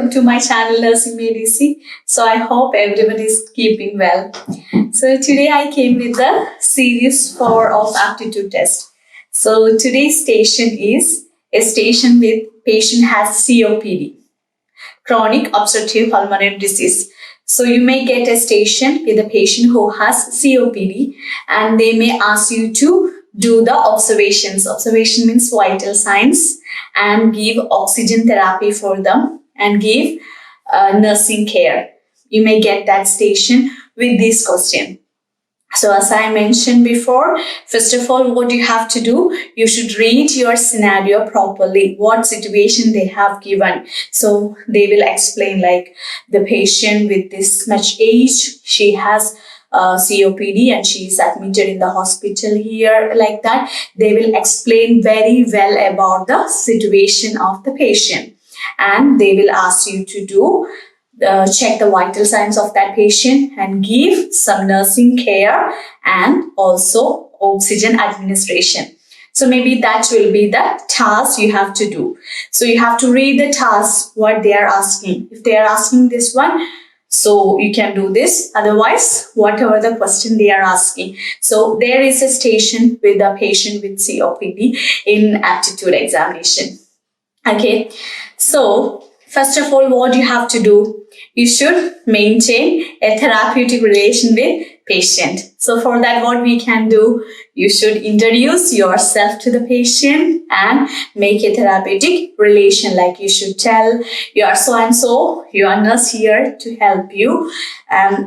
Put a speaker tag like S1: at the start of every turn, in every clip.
S1: welcome to my channel Nursing Medicine. So I hope everyone is keeping well. So today I came with the series 4 of Aptitude Test. So today's station is a station with patient has COPD, chronic obstructive pulmonary disease. So you may get a station with a patient who has COPD and they may ask you to do the observations. Observation means vital signs, and give oxygen therapy for them and give nursing care. You may get that station with this question. So as I mentioned before, first of all, what you have to do, you should read your scenario properly, what situation they have given. So they will explain like the patient with this much age, she has COPD and she is admitted in the hospital here, like that. They will explain very well about the situation of the patient, and they will ask you to do check the vital signs of that patient and give some nursing care and also oxygen administration. So maybe that will be the task you have to do. So you have to read the task, what they are asking. If they are asking this one, so you can do this. Otherwise, whatever the question they are asking. So there is a station with a patient with COPD in aptitude examination. Okay. So first of all, what you have to do, you should maintain a therapeutic relation with patient. So for that, what we can do, you should introduce yourself to the patient and make a therapeutic relation. Like you should tell, you are so and so, you are nurse here to help you,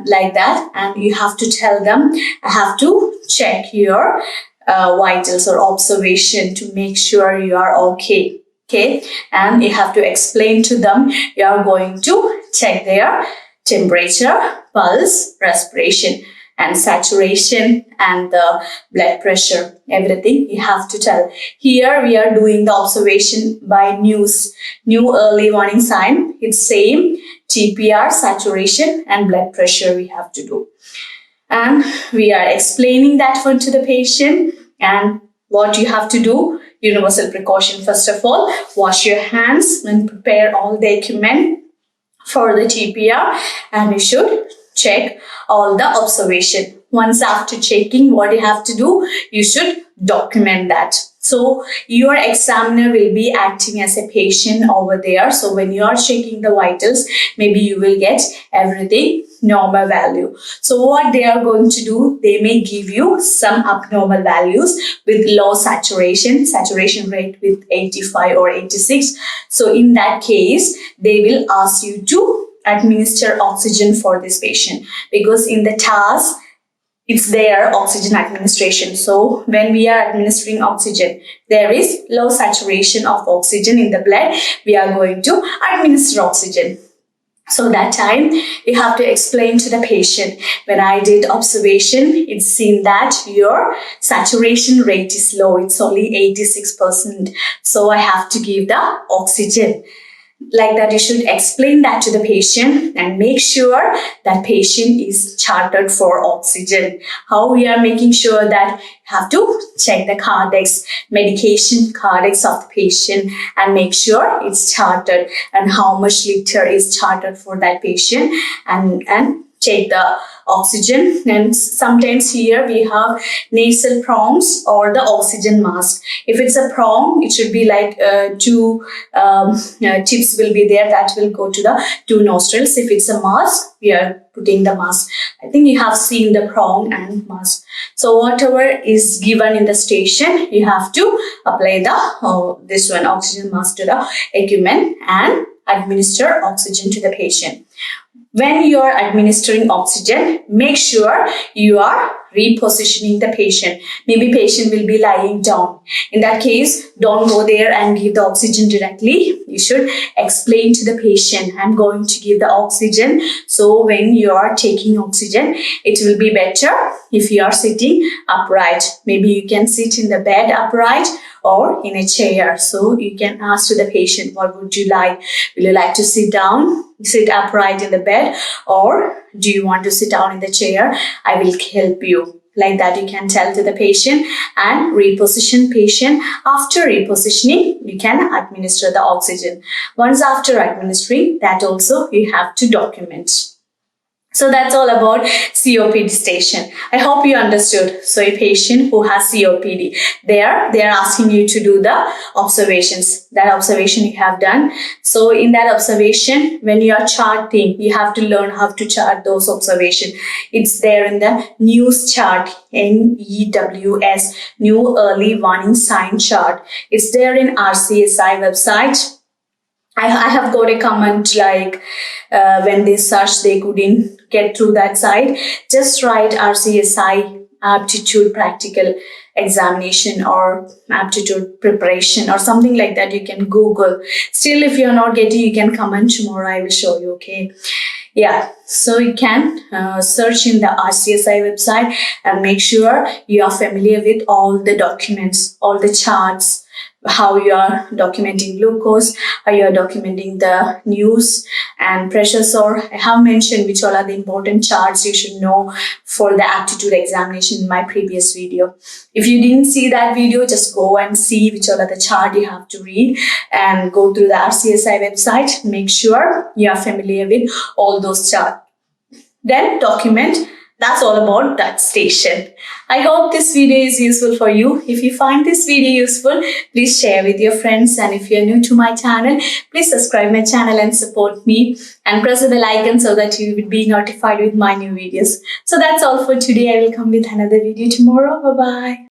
S1: like that. And you have to tell them, I have to check your vitals or observation to make sure you are okay. Okay, and you have to explain to them, you are going to check their temperature, pulse, respiration, and saturation, and the blood pressure, everything you have to tell. Here we are doing the observation by new early warning sign. It's same TPR, saturation, and blood pressure we have to do. And we are explaining that one to the patient, and what you have to do, universal precaution. First of all, wash your hands and prepare all the equipment for the TPR, and you should check all the observation. Once after checking, what you have to do, you should document that. So your examiner will be acting as a patient over there. So when you are checking the vitals, maybe you will get everything normal value. So what they are going to do, they may give you some abnormal values with low saturation rate with 85 or 86. So in that case, they will ask you to administer oxygen for this patient, because in the task, it's their oxygen administration. So when we are administering oxygen, there is low saturation of oxygen in the blood. We are going to administer oxygen. So that time you have to explain to the patient, when I did observation, it's seen that your saturation rate is low. It's only 86%. So I have to give the oxygen. Like that, you should explain that to the patient and make sure that patient is charted for oxygen. How we are making sure that you have to check the cardiacs, medication cardiacs of the patient and make sure it's charted, and how much liter is charted for that patient, and take the oxygen. And sometimes here we have nasal prongs or the oxygen mask. If it's a prong, it should be like two tips will be there that will go to the two nostrils. If it's a mask, we are putting the mask. I think you have seen the prong and mask. So whatever is given in the station, you have to apply the this one oxygen mask to the equipment and administer oxygen to the patient. When you are administering oxygen, make sure you are repositioning the patient. Maybe patient will be lying down. In that case, don't go there and give the oxygen directly. You should explain to the patient, I'm going to give the oxygen. So when you are taking oxygen, it will be better if you are sitting upright. Maybe you can sit in the bed upright or in a chair. So you can ask to the patient, what would you like? Will you like to sit down, sit upright in the bed, or do you want to sit down in the chair? I will help you. Like that, you can tell to the patient and reposition patient. After repositioning, you can administer the oxygen. Once after administering, that also you have to document. So that's all about COPD station. I hope you understood. So a patient who has COPD, they are asking you to do the observations. That observation you have done. So in that observation, when you are charting, you have to learn how to chart those observations. It's there in the news chart, NEWS, New Early Warning Sign chart. It's there in RCSI website. I have got a comment like when they search, they couldn't get through that site. Just write RCSI aptitude practical examination or aptitude preparation or something like that. You can Google. Still, if you're not getting, you can comment tomorrow. I will show you. Okay. Yeah, so you can search in the RCSI website and make sure you are familiar with all the documents, all the charts, how you are documenting glucose, how you are documenting the news and pressure sore. I have mentioned which all are the important charts you should know for the aptitude examination in my previous video. If you didn't see that video, just go and see which all are the chart you have to read and go through the RCSI website. Make sure you are familiar with all those charts. Then document. That's all about that station. I hope this video is useful for you. If you find this video useful, please share with your friends. And if you're new to my channel, please subscribe my channel and support me and press the bell icon so that you will be notified with my new videos. So that's all for today. I will come with another video tomorrow. Bye-bye.